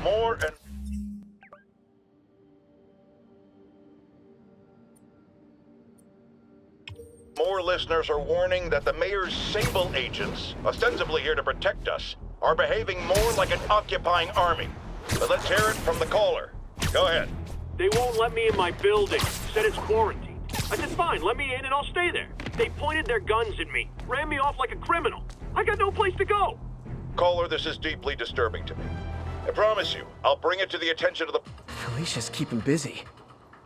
more and more listeners are warning that the mayor's Sable agents, ostensibly here to protect us, are behaving more like an occupying army. But let's hear it from the caller. Go ahead. They won't let me in my building. Said it's quarantined. I said, fine, let me in and I'll stay there. They pointed their guns at me, ran me off like a criminal. I got no place to go. Caller, this is deeply disturbing to me. I promise you, I'll bring it to the attention of the... Alicia's keeping busy,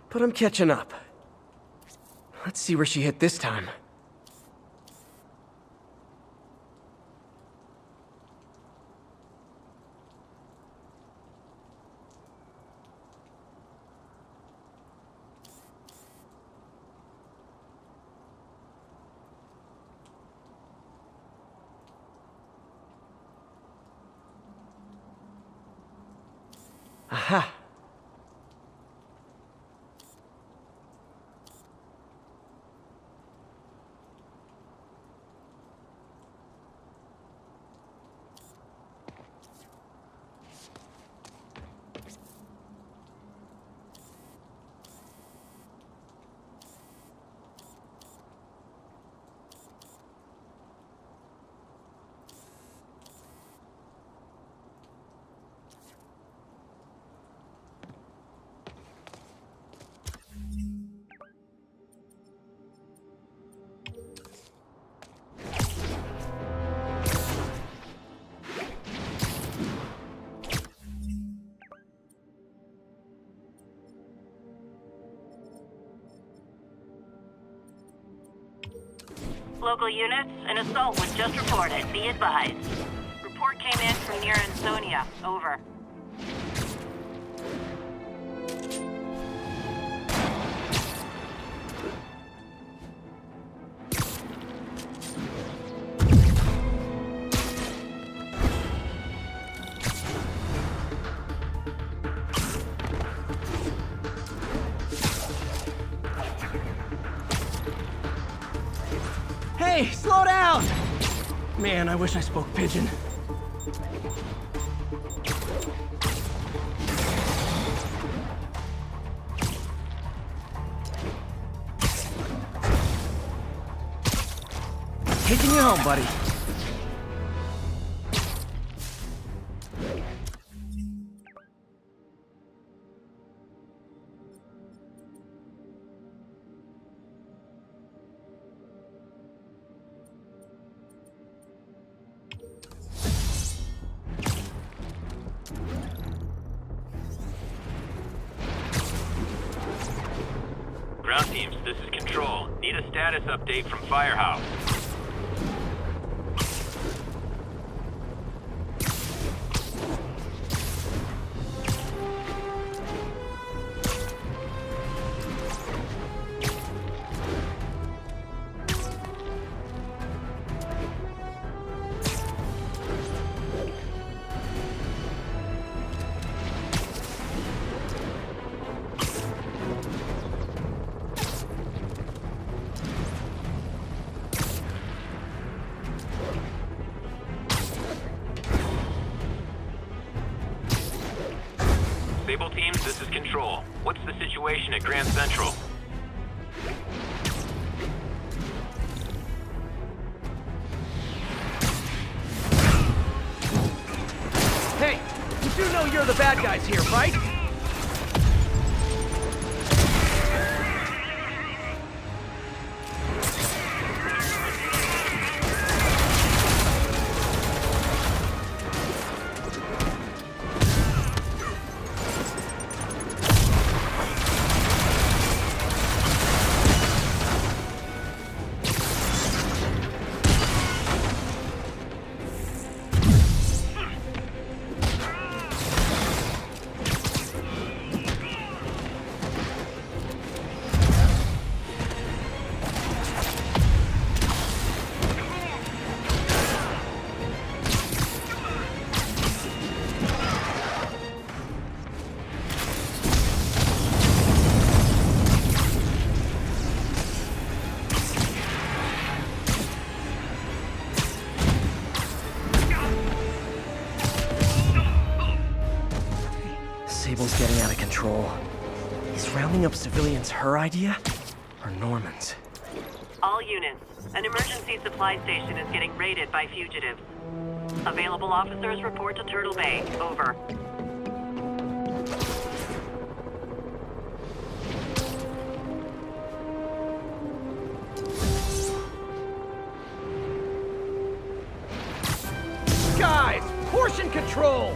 but I'm catching up. Let's see where she hit this time. Aha! Local units, an assault was just reported. Be advised. Report came in from near Ansonia. Over. Hey, slow down! Man, I wish I spoke Pigeon. Taking you home, buddy. Ground teams, this is Control. Need a status update from Firehouse. Sable teams, this is Control. What's the situation at Grand Central? Hey, you do know you're the bad guys here, right? Sable's getting out of control. Is rounding up civilians her idea? Or Norman's? All units, an emergency supply station is getting raided by fugitives. Available officers report to Turtle Bay. Over. Guys, portion control!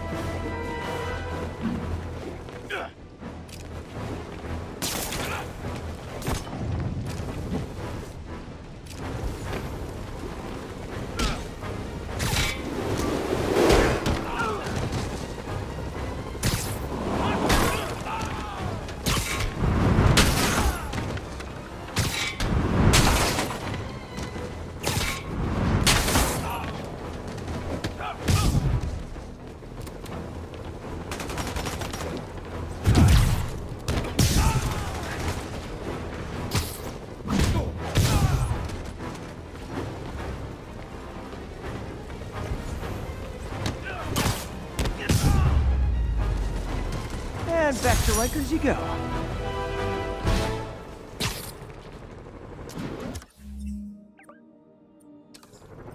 And back to Rikers you go.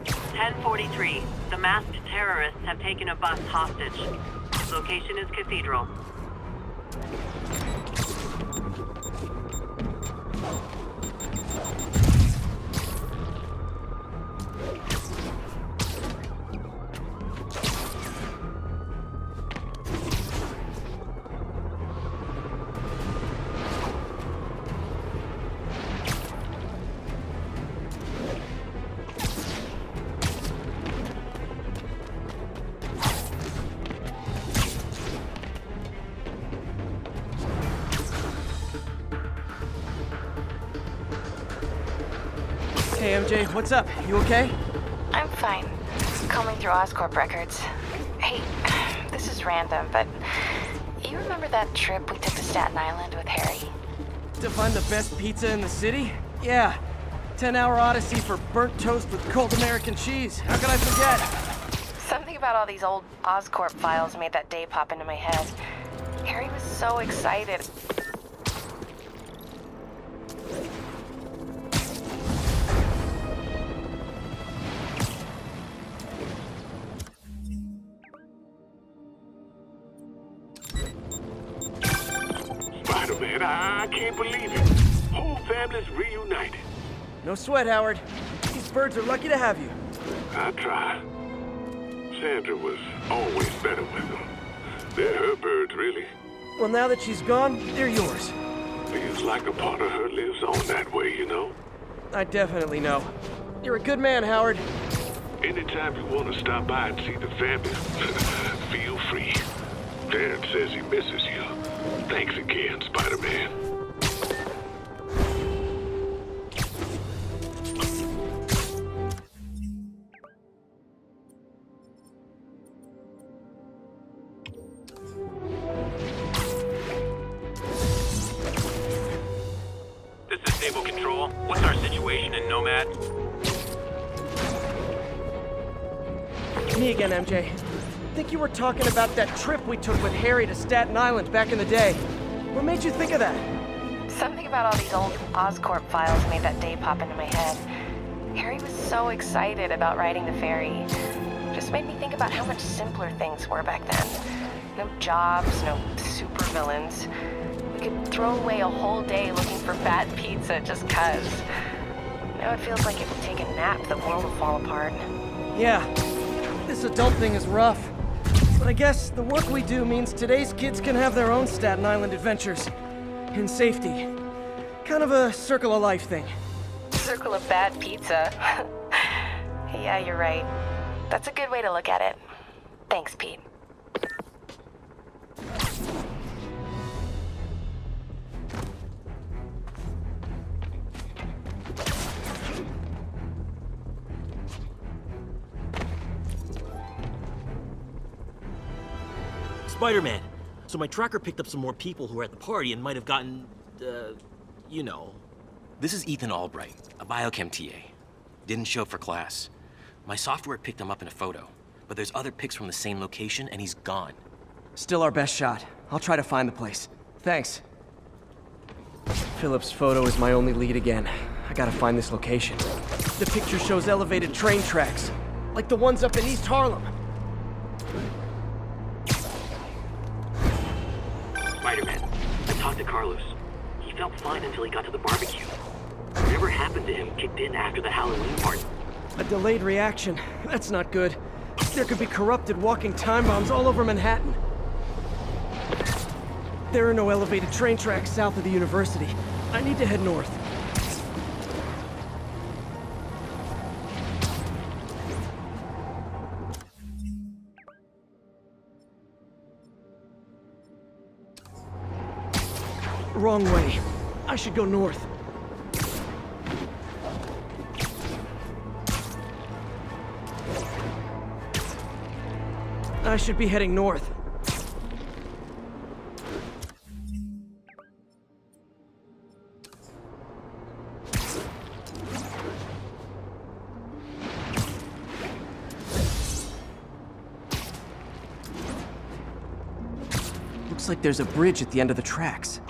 .10:43. The masked terrorists have taken a bus hostage. Location is Cathedral. Hey MJ, what's up? You okay? I'm fine. Combing through Oscorp records. Hey, this is random, but you remember that trip we took to Staten Island with Harry? To find the best pizza in the city? Yeah. 10-hour odyssey for burnt toast with cold American cheese. How could I forget? Something about all these old Oscorp files made that day pop into my head. Harry was so excited. Spider-Man, I can't believe it. Whole family's reunited. No sweat, Howard. These birds are lucky to have you. I tried. Sandra was always better with them. They're her birds, really. Well, now that she's gone, they're yours. Feels like a part of her lives on that way, you know? I definitely know. You're a good man, Howard. Anytime you want to stop by and see the family, feel free. Dad says he misses you. Thanks again, Spider-Man. This is Stable Control. What's our situation in Nomad? Me again, MJ. I think you were talking about that trip we took with Harry to Staten Island back in the day. What made you think of that? Something about all these old Oscorp files made that day pop into my head. Harry was so excited about riding the ferry. Just made me think about how much simpler things were back then. No jobs, no supervillains. We could throw away a whole day looking for bad pizza just 'cause. Now it feels like if we take a nap, the world will fall apart. Yeah, this adult thing is rough. But I guess the work we do means today's kids can have their own Staten Island adventures. In safety. Kind of a circle of life thing. Circle of bad pizza. Yeah, you're right. That's a good way to look at it. Thanks, Pete. Spider-Man. So my tracker picked up some more people who were at the party and might have gotten, you know. This is Ethan Albright, a biochem TA. Didn't show up for class. My software picked him up in a photo, but there's other pics from the same location and he's gone. Still our best shot. I'll try to find the place. Thanks. Philip's photo is my only lead again. I gotta find this location. The picture shows elevated train tracks, like the ones up in East Harlem. Spiderman, I talked to Carlos. He felt fine until he got to the barbecue. Whatever happened to him kicked in after the Halloween party. A delayed reaction. That's not good. There could be corrupted walking time bombs all over Manhattan. There are no elevated train tracks south of the university. I need to head north. Wrong way. I should go north. I should be heading north. Looks like there's a bridge at the end of the tracks.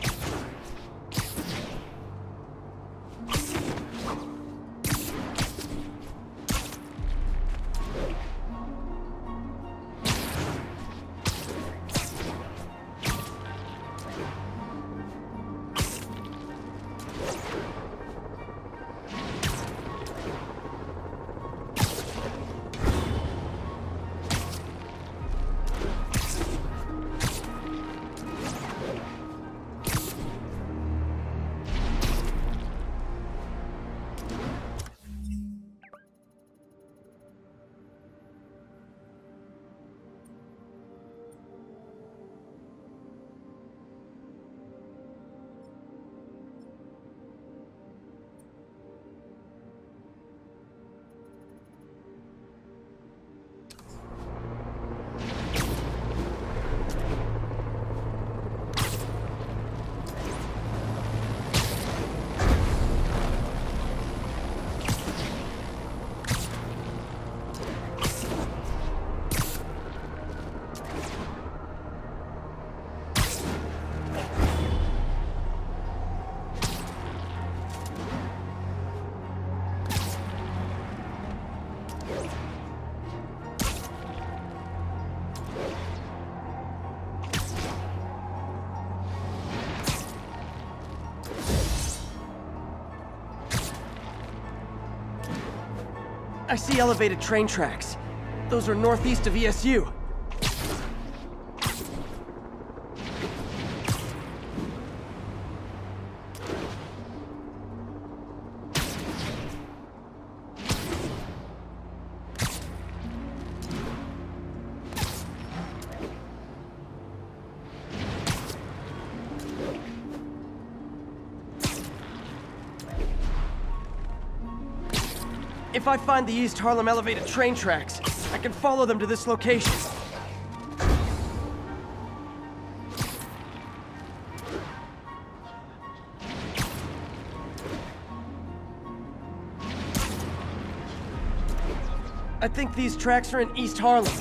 I see elevated train tracks. Those are northeast of ESU. If I find the East Harlem elevated train tracks, I can follow them to this location. I think these tracks are in East Harlem.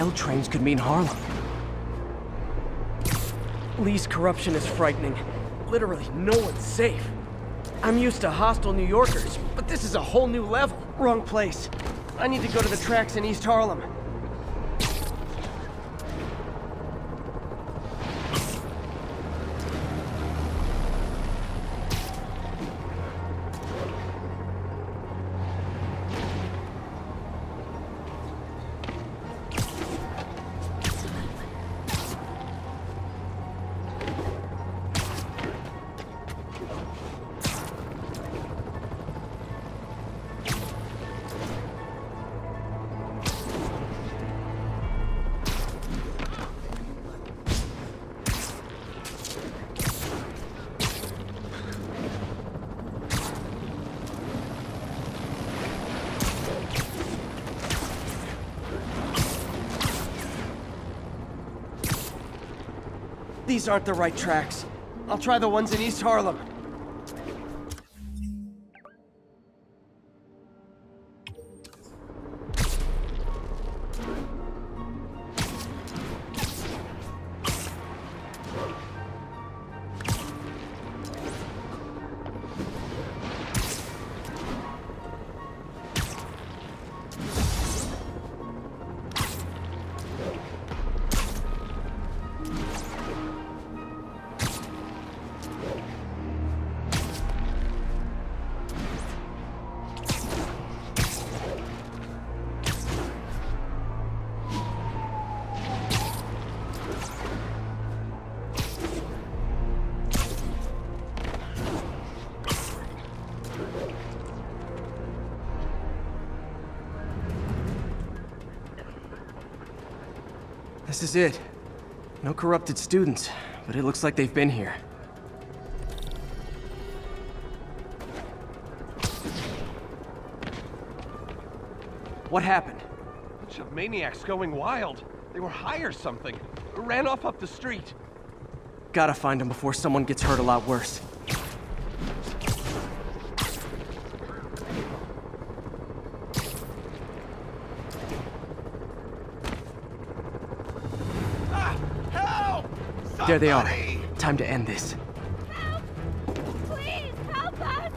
L trains could mean Harlem. Lee's corruption is frightening. Literally, no one's safe. I'm used to hostile New Yorkers, but this is a whole new level. Wrong place. I need to go to the tracks in East Harlem. These aren't the right tracks. I'll try the ones in East Harlem. This is it. No corrupted students, but it looks like they've been here. What happened? Bunch of maniacs going wild. They were high or something. Ran off up the street. Gotta find them before someone gets hurt a lot worse. There they are. Time to end this. Help! Please, help us!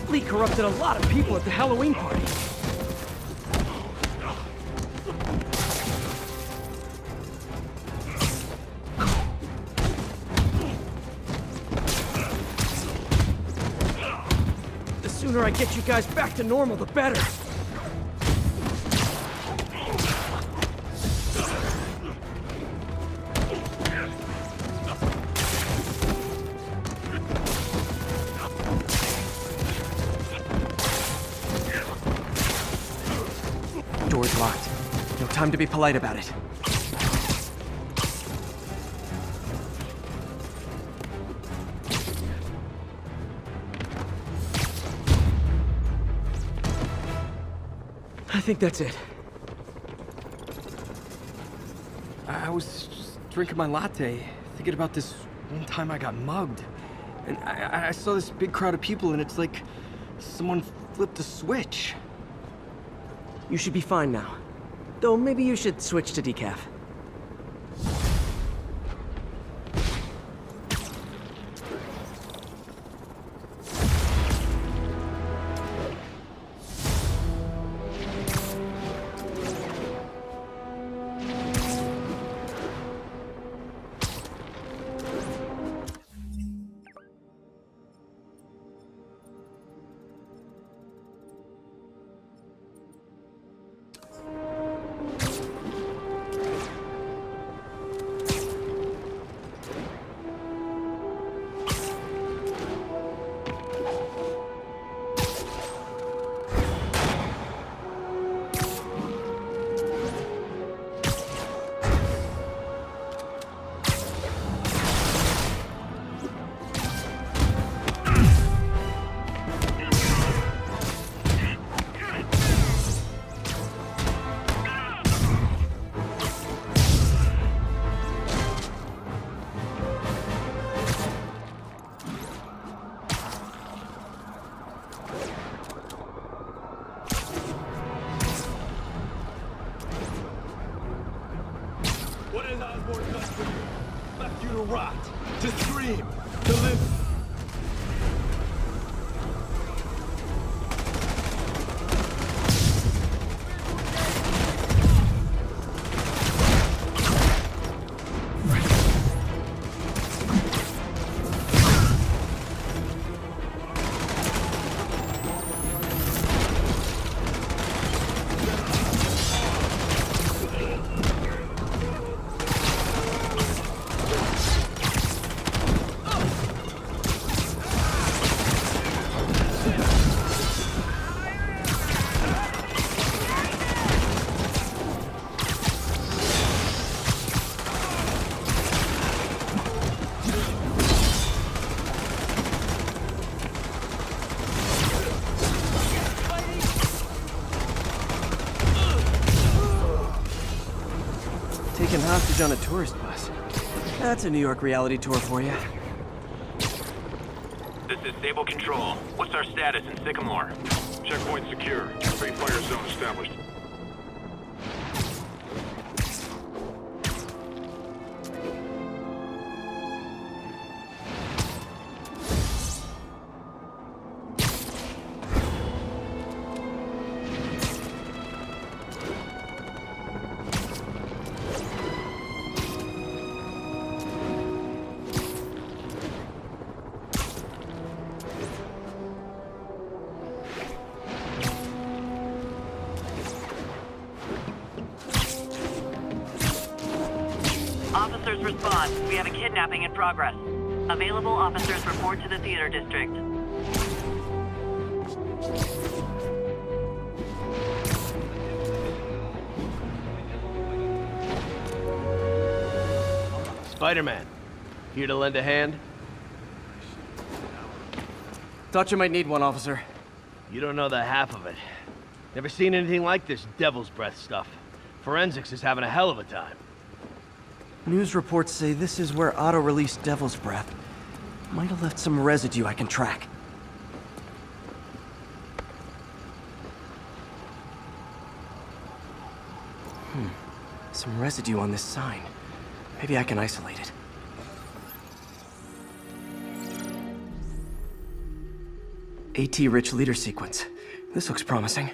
Lee corrupted a lot of people at the Halloween party. The sooner I get you guys back to normal, the better. Door's locked. No time to be polite about it. I think that's it. I was just drinking my latte, thinking about this one time I got mugged. And I saw this big crowd of people, and it's like someone flipped a switch. You should be fine now. Though maybe you should switch to decaf. rot, to scream, to live. Taken hostage on a tourist bus. That's a New York reality tour for you. This is Stable Control. What's our status in Sycamore? Checkpoint secure. Free fire zone established. Officers respond. We have a kidnapping in progress. Available officers report to the theater district. Spiderman, here to lend a hand? Thought you might need one, officer. You don't know the half of it. Never seen anything like this devil's breath stuff. Forensics is having a hell of a time. News reports say this is where Otto released Devil's Breath. Might have left some residue I can track. Some residue on this sign. Maybe I can isolate it. AT-rich leader sequence. This looks promising.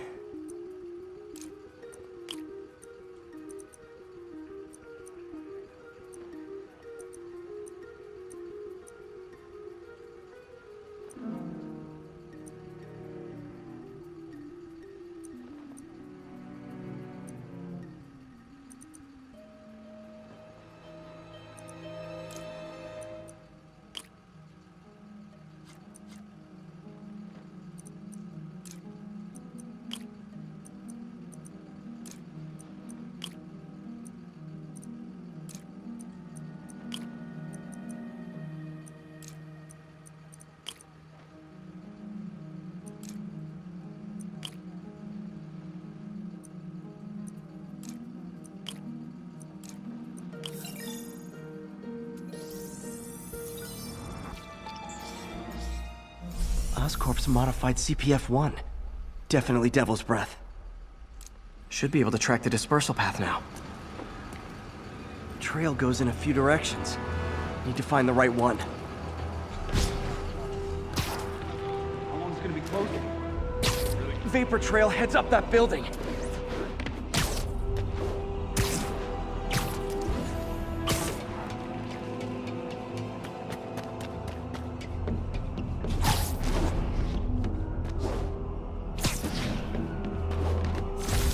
Oscorp's modified CPF-1. Definitely Devil's Breath. Should be able to track the dispersal path now. Trail goes in a few directions. Need to find the right one. How long is it gonna be closed? Vapor trail heads up that building.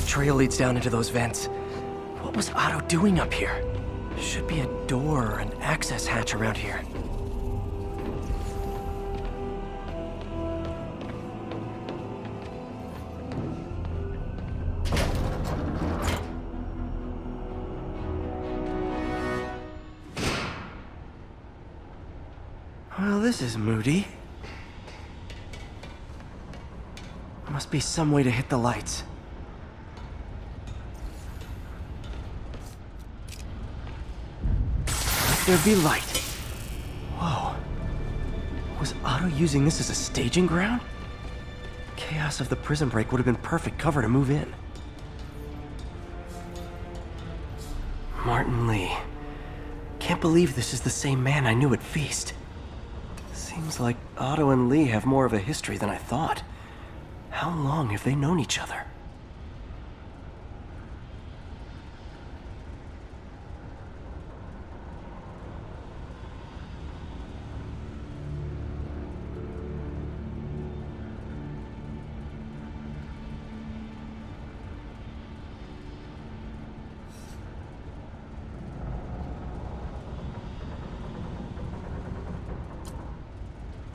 Trail leads down into those vents. What was Otto doing up here? Should be a door or an access hatch around here. Well, this is moody. Must be some way to hit the lights. Let there be light. Whoa. Was Otto using this as a staging ground? Chaos of the prison break would have been perfect cover to move in. Martin Lee. can't believe this is the same man I knew at Feast. Seems like Otto and Lee have more of a history than I thought. How long have they known each other?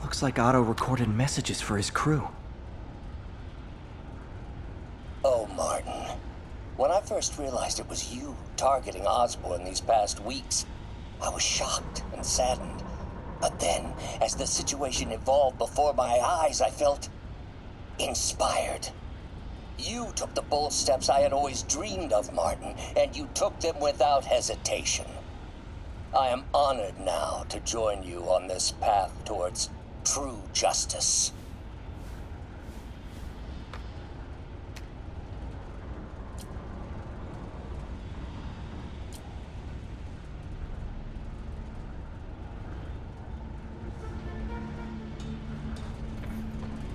Looks like Otto recorded messages for his crew. Oh, Martin. When I first realized it was you targeting Osborn these past weeks, I was shocked and saddened. But then, as the situation evolved before my eyes, I felt inspired. You took the bold steps I had always dreamed of, Martin, and you took them without hesitation. I am honored now to join you on this path towards true justice.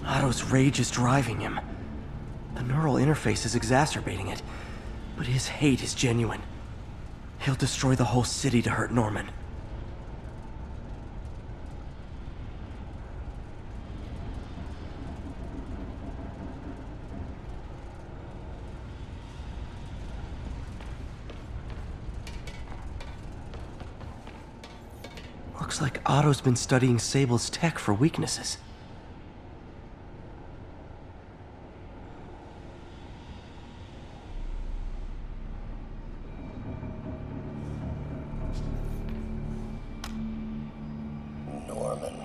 Otto's rage is driving him. The neural interface is exacerbating it, but his hate is genuine. He'll destroy the whole city to hurt Norman. Looks like Otto's been studying Sable's tech for weaknesses. Norman.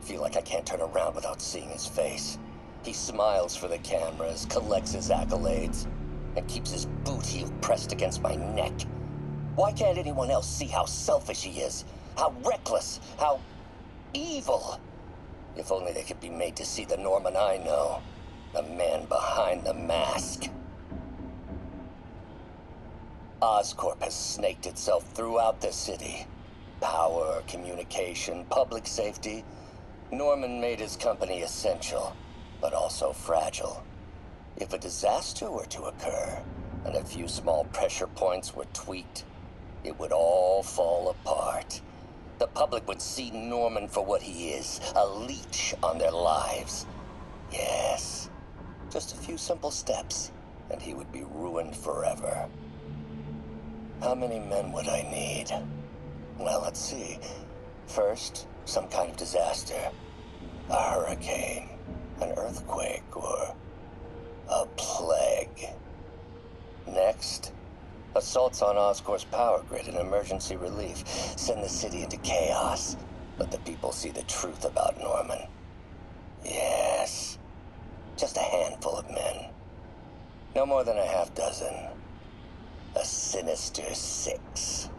Feel like I can't turn around without seeing his face. He smiles for the cameras, collects his accolades, and keeps his boot heel pressed against my neck. Why can't anyone else see how selfish he is? How reckless, how evil. If only they could be made to see the Norman I know. The man behind the mask. Oscorp has snaked itself throughout the city. Power, communication, public safety. Norman made his company essential, but also fragile. If a disaster were to occur, and a few small pressure points were tweaked, it would all fall apart. The public would see Norman for what he is, a leech on their lives. Yes, just a few simple steps, and he would be ruined forever. How many men would I need? Well, let's see. First, some kind of disaster. A hurricane, an earthquake, or a plague. Next, assaults on Oscorp's power grid and emergency relief send the city into chaos. Let the people see the truth about Norman. Yes, just a handful of men. No more than a half dozen. A sinister 6.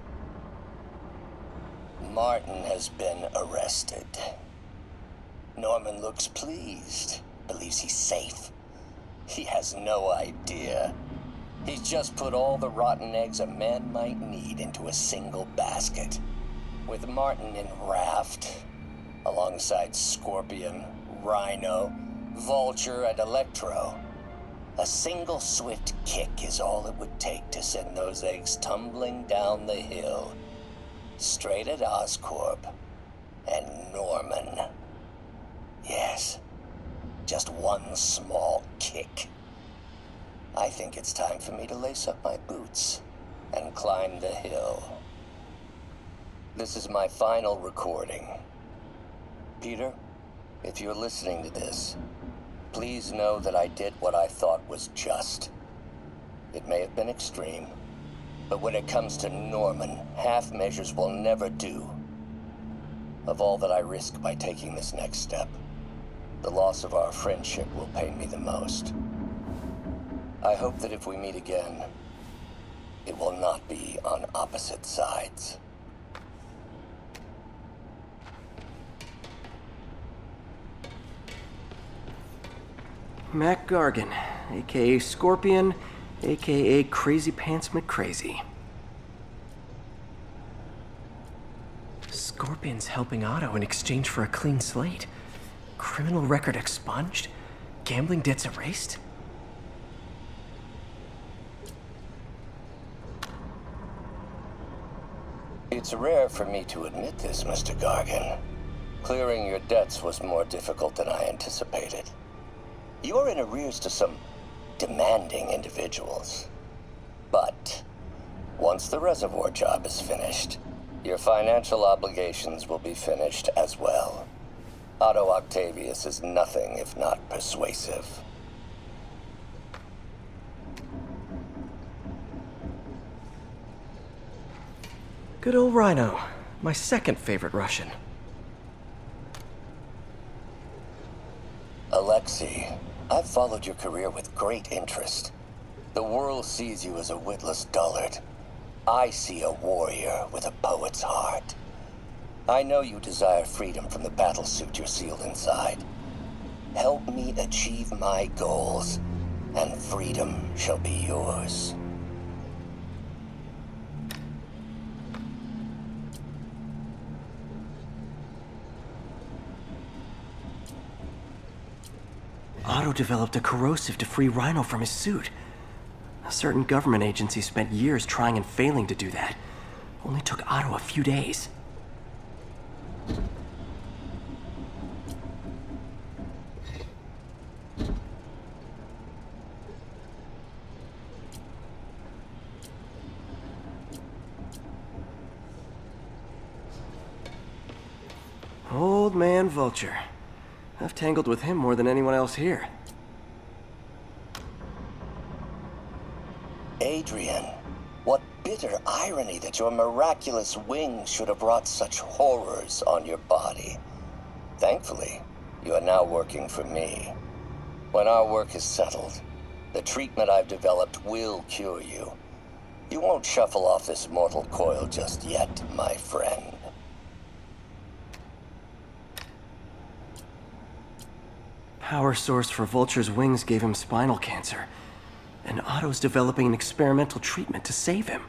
Martin has been arrested. Norman looks pleased, believes he's safe. He has no idea. He's just put all the rotten eggs a man might need into a single basket. With Martin in raft, alongside Scorpion, Rhino, Vulture, and Electro, a single swift kick is all it would take to send those eggs tumbling down the hill. Straight at Oscorp and Norman. Yes, just one small kick. I think it's time for me to lace up my boots and climb the hill. This is my final recording. Peter, if you're listening to this, please know that I did what I thought was just. It may have been extreme, but when it comes to Norman, half measures will never do. Of all that I risk by taking this next step, the loss of our friendship will pain me the most. I hope that if we meet again, it will not be on opposite sides. Mac Gargan, aka Scorpion, aka Crazy Pants McCrazy. Scorpion's helping Otto in exchange for a clean slate. Criminal record expunged? Gambling debts erased? It's rare for me to admit this, Mr. Gargan. Clearing your debts was more difficult than I anticipated. You're in arrears to some demanding individuals. But once the reservoir job is finished, your financial obligations will be finished as well. Otto Octavius is nothing if not persuasive. Good old Rhino. My second favorite Russian. Alexei, I've followed your career with great interest. The world sees you as a witless dullard. I see a warrior with a poet's heart. I know you desire freedom from the battlesuit you're sealed inside. Help me achieve my goals, and freedom shall be yours. Otto developed a corrosive to free Rhino from his suit. A certain government agency spent years trying and failing to do that. Only took Otto a few days. Old man Vulture. I've tangled with him more than anyone else here. Adrian, what bitter irony that your miraculous wings should have wrought such horrors on your body. Thankfully, you are now working for me. When our work is settled, the treatment I've developed will cure you. You won't shuffle off this mortal coil just yet, my friend. Power source for Vulture's wings gave him spinal cancer, and Otto's developing an experimental treatment to save him.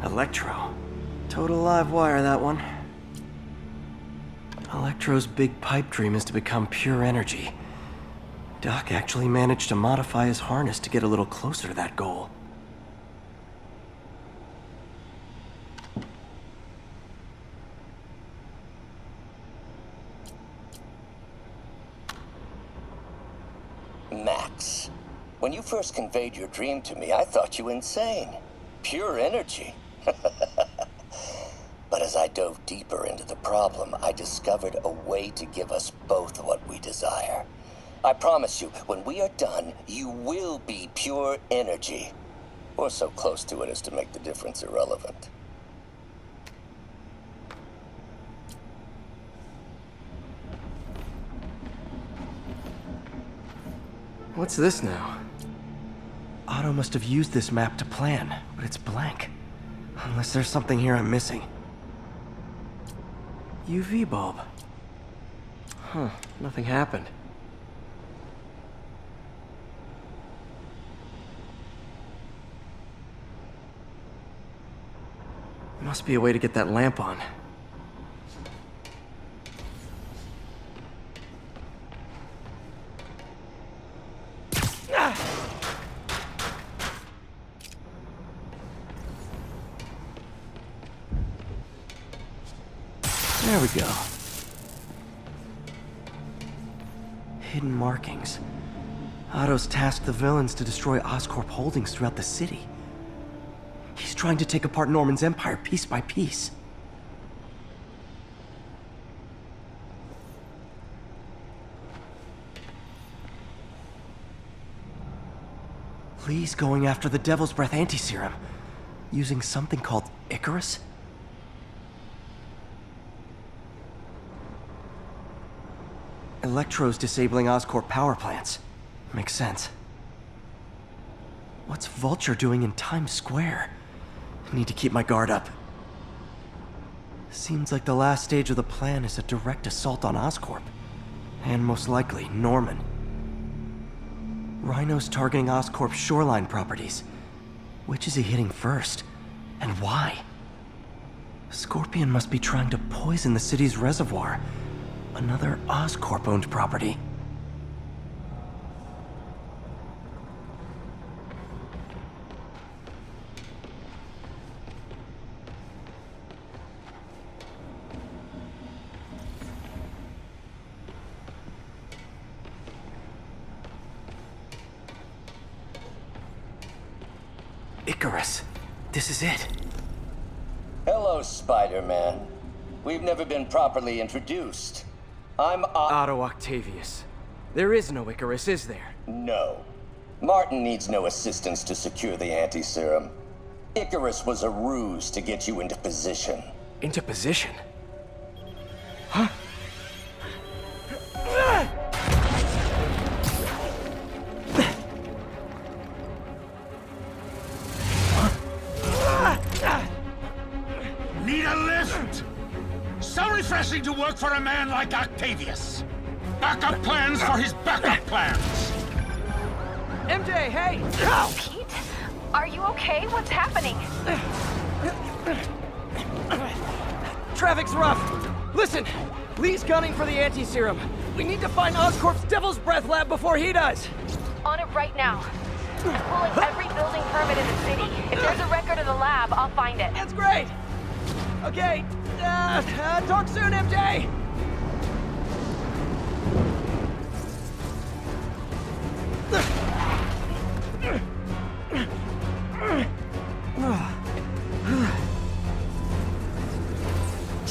Electro. Total live wire, that one. Electro's big pipe dream is to become pure energy. Doc actually managed to modify his harness to get a little closer to that goal. Max, when you first conveyed your dream to me, I thought you insane. Pure energy. But as I dove deeper into the problem, I discovered a way to give us both what we desire. I promise you, when we are done, you will be pure energy. Or so close to it as to make the difference irrelevant. What's this now? Otto must have used this map to plan, but it's blank. Unless there's something here I'm missing. UV bulb. Huh, nothing happened. Must be a way to get that lamp on. There we go. Hidden markings. Otto's tasked the villains to destroy Oscorp holdings throughout the city. He's trying to take apart Norman's empire piece by piece. Lee's going after the Devil's Breath anti-serum, using something called Icarus? Electro's disabling Oscorp power plants. Makes sense. What's Vulture doing in Times Square? I need to keep my guard up. Seems like the last stage of the plan is a direct assault on Oscorp. And most likely, Norman. Rhino's targeting Oscorp's shoreline properties. Which is he hitting first? And why? Scorpion must be trying to poison the city's reservoir. Another Oscorp-owned property. Icarus, this is it. Hello, Spider-Man. We've never been properly introduced. I'm Otto Octavius. There is no Icarus, is there? No. Martin needs no assistance to secure the anti-serum. Icarus was a ruse to get you into position. Into position? Huh? Need a lift? So refreshing to work for a man like Octavius. Backup plans for his backup plans. MJ, hey! Pete? Are you okay? What's happening? Traffic's rough. Listen, Lee's gunning for the anti-serum. We need to find Oscorp's Devil's Breath lab before he does. On it right now. I'm pulling every building permit in the city. If there's a record of the lab, I'll find it. That's great! Okay, talk soon, MJ!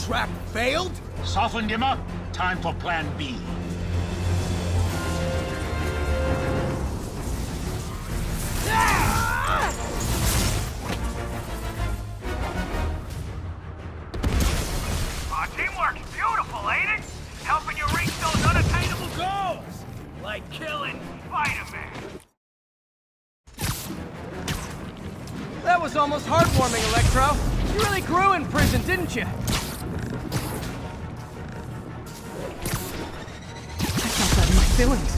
Trap failed? Softened him up. Time for plan B. Teamwork's beautiful, ain't it? Helping you reach those unattainable goals. Like killing Spider-Man. That was almost heartwarming, Electro. You really grew in prison, didn't you? I felt that in my feelings.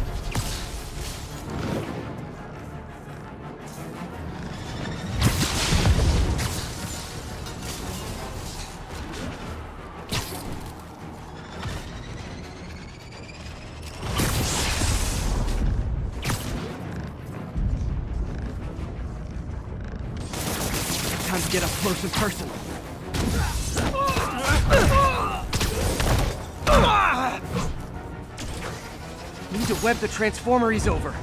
Time to get up close and personal. Need to web the transformer he's over.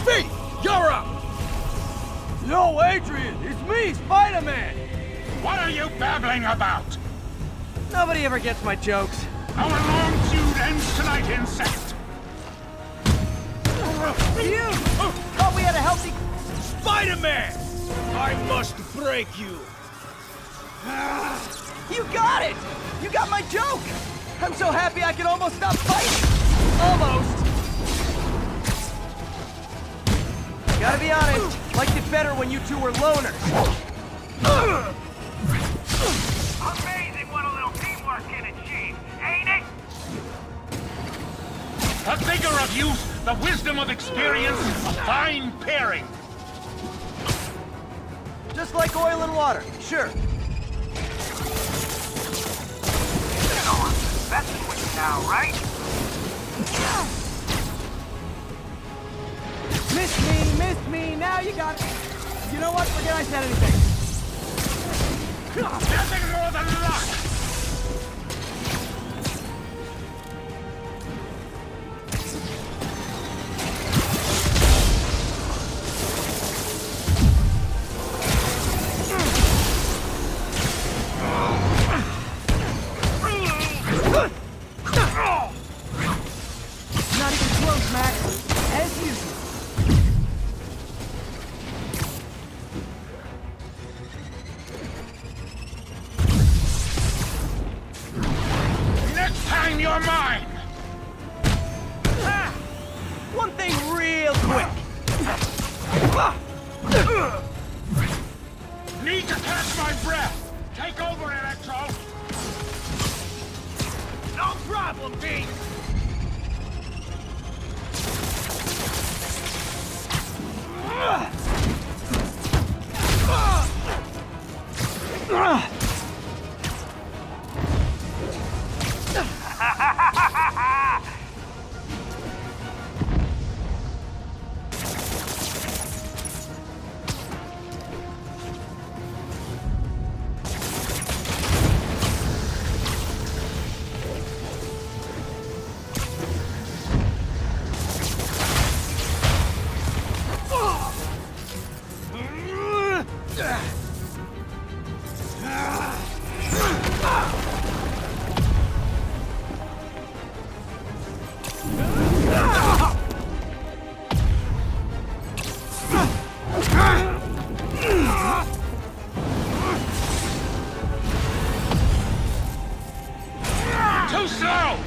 Pete, you're up! Yo, Adrian, it's me, Spider-Man! What are you babbling about? Nobody ever gets my jokes. Our long feud ends tonight, insect! You! Thought we had a healthy... Spider-Man! I must break you! You got it! You got my joke! I'm so happy I could almost stop fighting! Almost! Gotta be honest, liked it better when you two were loners. Amazing what a little teamwork can achieve, ain't it? The vigor of youth, the wisdom of experience, a fine pairing. Just like oil and water, sure. You know I'm messing with you now, right? Miss me, now you got it. You know what, forget I said anything. Nothing more than luck! Not even close, Max. As usual. Too slow!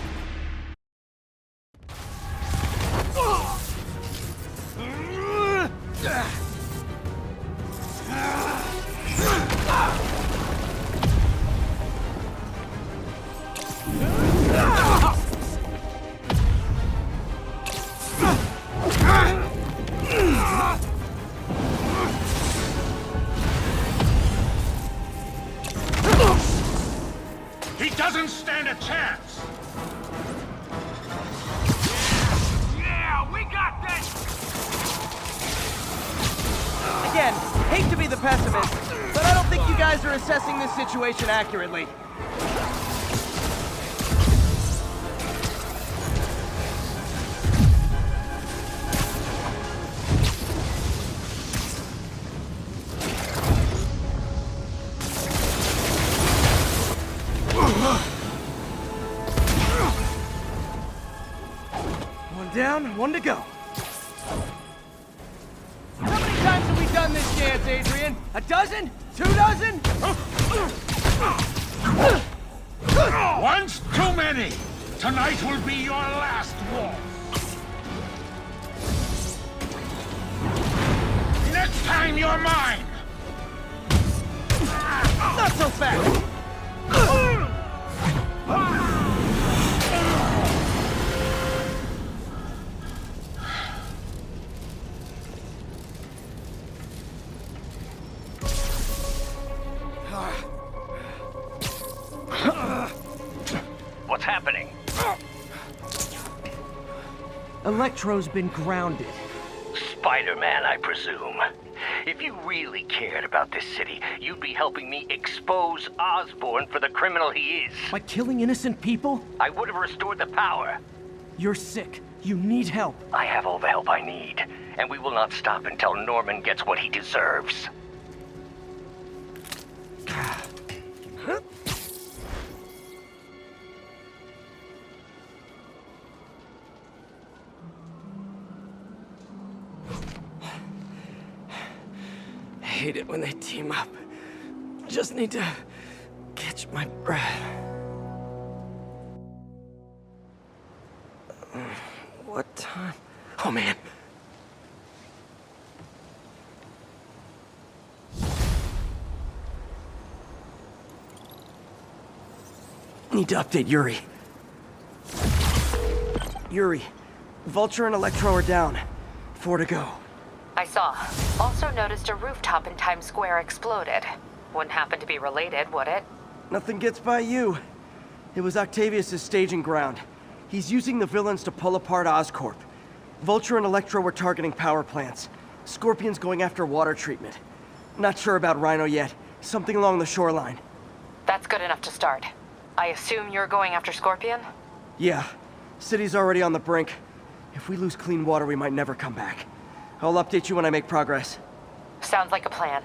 He doesn't stand a chance! Yeah, we got this! Again, hate to be the pessimist, but I don't think you guys are assessing this situation accurately. One down, one to go. How many times have we done this dance, Adrian? A dozen? 2 dozen? Once too many! Tonight will be your last waltz! Next time you're mine! Not so fast! What's happening? Electro's been grounded. Spiderman, I presume. If you really cared about this city, you'd be helping me expose Osborn for the criminal he is. By killing innocent people? I would have restored the power. You're sick. You need help. I have all the help I need, and we will not stop until Norman gets what he deserves. I hate it when they team up. Just need to catch my breath. What time? Oh, man. Need to update Yuri. Yuri, Vulture and Electro are down. 4 to go. I saw. Also noticed a rooftop in Times Square exploded. Wouldn't happen to be related, would it? Nothing gets by you. It was Octavius' staging ground. He's using the villains to pull apart Oscorp. Vulture and Electro were targeting power plants. Scorpion's going after water treatment. Not sure about Rhino yet. Something along the shoreline. That's good enough to start. I assume you're going after Scorpion? Yeah. City's already on the brink. If we lose clean water, we might never come back. I'll update you when I make progress. Sounds like a plan.